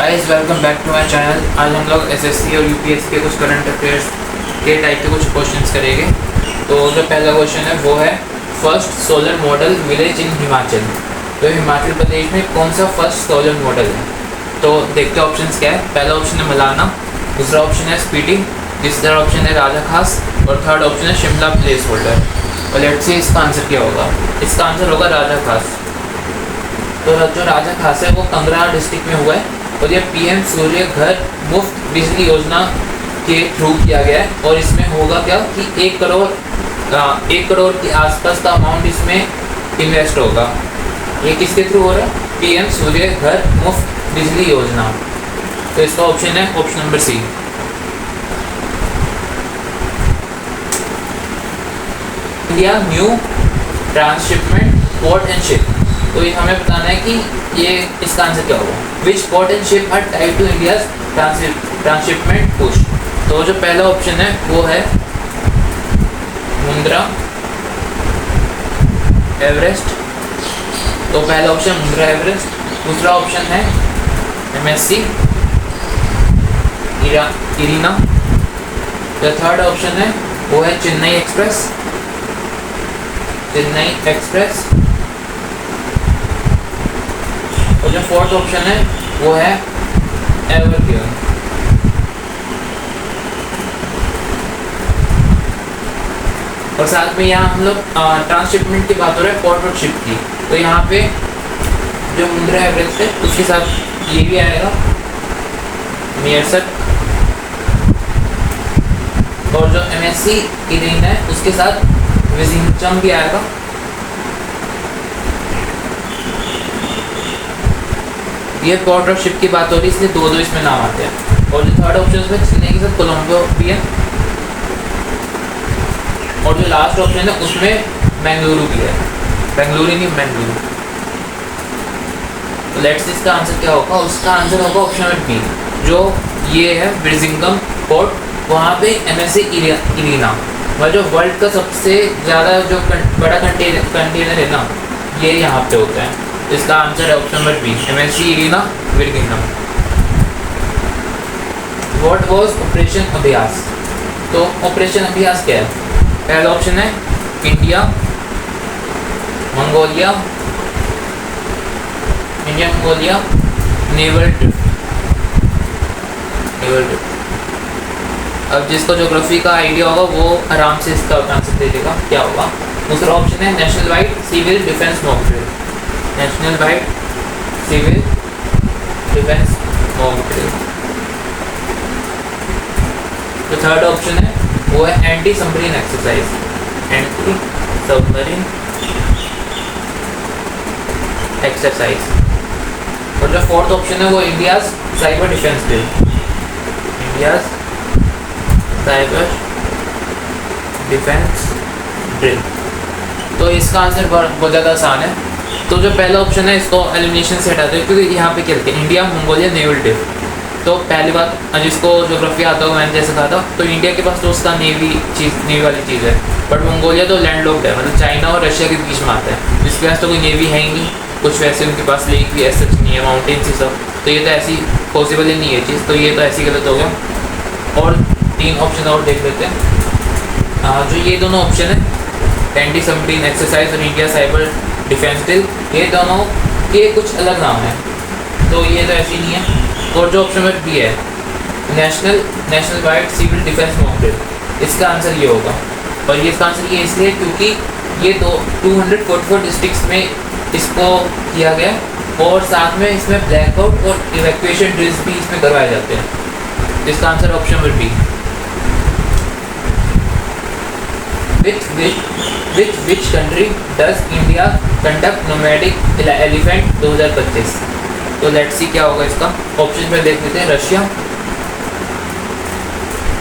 Guys welcome back to my channel. आज हम लोग एसएससी और यूपीएससी के कुछ करंट अफेयर्स के टाइप के कुछ क्वेश्चंस करेंगे। तो जो पहला क्वेश्चन है वो है first solar model village in Himachal. तो हिमाचल प्रदेश में कौन सा फर्स्ट सोलर मॉडल है? तो देखते हैं ऑप्शंस क्या है। पहला ऑप्शन है मलाना, दूसरा ऑप्शन है स्पीति, तीसरा ऑप्शन है राजा खास और थर्ड ऑप्शन है शिमला प्लेस होल्डर। और लेट्स सी इसका आंसर क्या होगा। इसका आंसर होगा राजा खास। तो जो राजा खास है वो कंगरा डिस्ट्रिक्ट में हुआ है और ये पीएम सूर्य घर मुफ्त बिजली योजना के थ्रू किया गया है। और इसमें होगा क्या कि 1 करोड़ के आसपास का अमाउंट इसमें इन्वेस्ट होगा। ये किसके थ्रू हो रहा है? पीएम सूर्य घर मुफ्त बिजली योजना। तो इसका ऑप्शन है option number C. India new transshipment port and ship. तो ये हमें बताना है कि ये इसका आंसर क्या होगा। Which port and ship are tied to India's transshipment push. तो जो पहला ऑप्शन है वो है मुंद्रा एवरेस्ट। तो पहला ऑप्शन मुंद्रा एवरेस्ट, दूसरा ऑप्शन है एमएससी इरीना, जो थर्ड ऑप्शन है वो है चेन्नई एक्सप्रेस और जो फोर्थ ऑप्शन है वो है एवरगिवन। और साथ में यहाँ हम लोग ट्रांसशिपमेंट की बात हो रहा है पोर्ट और शिप की। तो यहाँ पे जो मुंद्रा एवरेस्ट है उसके साथ ये भी आएगा मेयरसक, और जो एमएससी इरीना है उसके साथ विजिंगटन भी आएगा। ये पोर्ट और शिप की बात हो रही है इसलिए दो इसमें नाम आते हैं। और जो थर्ड ऑप्शन है चेन्नई के साथ कोलंबो भी है और जो लास्ट ऑप्शन है उसमें बेंगलुरु भी है। बेंगलुरु नहीं बेंगलुरु। तो लेट्स इसका आंसर क्या होगा। उसका आंसर होगा ऑप्शन नंबर बी, जो ये है ब्रिजिंगम पोर्ट। वहाँ पे एमएससी इरीना वह जो वर्ल्ड का सबसे ज़्यादा जो बड़ा कंटेनर है ना, ये यहाँ पे होता है। इसका आंसर है option number B, MSC Irina विरगिंगम। What was operation Abhyas. तो ऑपरेशन अभ्यास क्या है? पहला ऑप्शन है इंडिया मंगोलिया नेवल ड्रिफ्ट। अब जिसको ज्योग्राफी का आइडिया होगा वो आराम से इसका आंसर दे देगा क्या होगा। दूसरा ऑप्शन है national wide civil defence mock drill. National wide civil defence mock drill. जो थर्ड ऑप्शन है वो है anti submarine exercise. Anti submarine exercise. और जो फोर्थ ऑप्शन है वो India's cyber defence drill. India's cyber defence drill. तो इसका आंसर बहुत ज़्यादा आसान है। तो जो पहला ऑप्शन है इसको एलिमिनेशन से हटाते हैं क्योंकि यहाँ पे क्या लिखते हैं इंडिया मंगोलिया नेवल ड्रिफ्ट। तो पहली बात जिसको ज्योग्राफी आता होगा मैंने जैसे कहा था, तो इंडिया के पास तो उसका नेवी वाली चीज़ है, बट मंगोलिया तो लैंडलॉक्ड है, मतलब चाइना और रशिया के बीच में आता है, जिसके पास तो कोई नेवी है ही नहीं। कुछ वैसे उनके पास लेक भी ऐसा नहीं है, माउंटेन्स ही सब। तो ये तो ऐसी पॉसिबल ही नहीं है चीज़, तो ये तो ऐसी गलत हो गया। और 3 ऑप्शन और देख लेते हैं। जो ये दोनों ऑप्शन है एंटी सबमरीन एक्सरसाइज और इंडिया साइबर डिफेंस ड्रिल, ये दोनों के कुछ अलग नाम है, तो ये तो ऐसी नहीं है। और जो ऑप्शन नंबर बी है national wide civil defence mock drill, इसका आंसर ये होगा। और ये इसका आंसर ये इसलिए क्योंकि ये 244 डिस्ट्रिक्ट्स में इसको किया गया और साथ में इसमें ब्लैकआउट और इवैक्यूएशन ड्रिल्स भी इसमें करवाए जाते हैं। इसका answer option number B. Which country does India conduct nomadic elephant 2025? तो लेट्स सी क्या होगा इसका। ऑप्शन पे देख लेते हैं रशिया,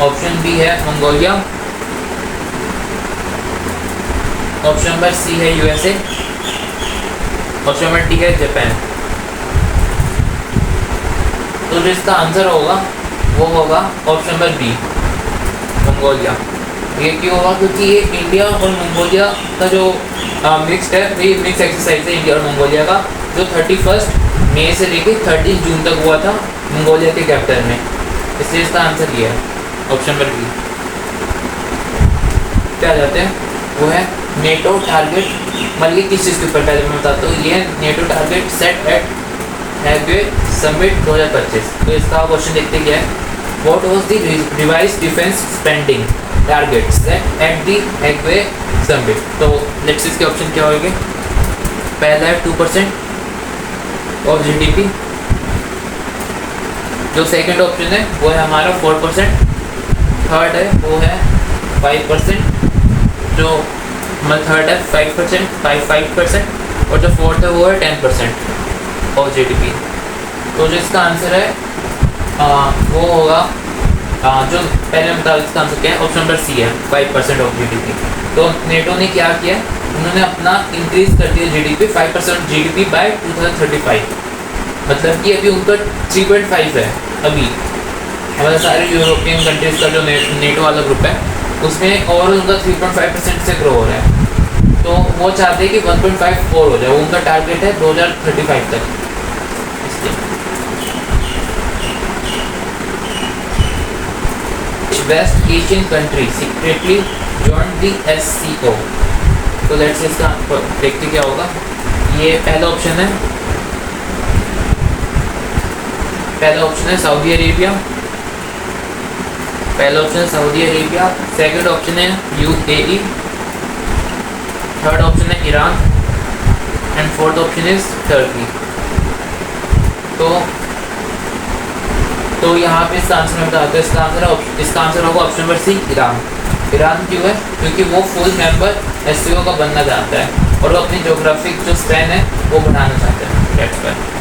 ऑप्शन बी है मंगोलिया, ऑप्शन नंबर सी है यूएसए, ऑप्शन नंबर डी है जापान। तो जो इसका आंसर होगा वो होगा ऑप्शन नंबर बी मंगोलिया। ये क्यों होगा? क्योंकि ये इंडिया और मंगोलिया का जो मिक्स्ड है, मिक्स एक्सरसाइज है इंडिया और मंगोलिया का, जो 31 मई से लेके 30 जून तक हुआ था मंगोलिया के कैपिटल में, इसलिए इसका आंसर ये है ऑप्शन नंबर बी। क्या आ जाते हैं वो है नेटो टारगेट, मतलब किस चीज़ के ऊपर, पहले मैं बताता हूँ। ये है NATO target set at Hague summit 2025। तो इसका क्वेश्चन देखते क्या है, what was the revised defence spending target set at the Hague summit. तो लेट्स सी इसके ऑप्शन क्या होंगे। पहला है 2% ऑफ जीडीपी, जो सेकंड ऑप्शन है वो है हमारा 4%, थर्ड है वो है 5%, जो मतलब थर्ड है 5%, 5%, और जो फोर्थ है वो है 10% ऑफ जीडीपी। तो जो इसका आंसर है वो होगा जो पहले मैं बता, इसका आंसर क्या है, ऑप्शन नंबर सी है 5% ऑफ जीडीपी। तो नेटो ने क्या किया, उन्होंने अपना इंक्रीज कर दिया जीडीपी 5% जीडीपी बाय 2035, मतलब कि अभी उनका 3.5 है अभी, हमारे सारे यूरोपियन कंट्रीज का जो नेटो वाला ग्रुप है उसमें और उनका 3.5% से ग्रो हो रहा है। तो वो चाहते हैं कि 1.54 हो जाए, वो उनका टारगेट है 2035 तक। West Asian country secretly join the SCO। तो लेट्स इसका देखते क्या होगा। ये पहला ऑप्शन है, सऊदी अरेबिया, पहला ऑप्शन है सऊदी अरेबिया, सेकंड ऑप्शन है UAE, थर्ड ऑप्शन है Iran and fourth option is Turkey. तो यहाँ पे इसका आंसर मैं बताता हूँ, इसका आंसर होगा option number C Iran. Iran क्यों है, क्योंकि वो फुल मेंबर SCO का बनना चाहता है और वो अपनी ज्योग्राफिक जो स्पैन है वो बढ़ाना चाहता है।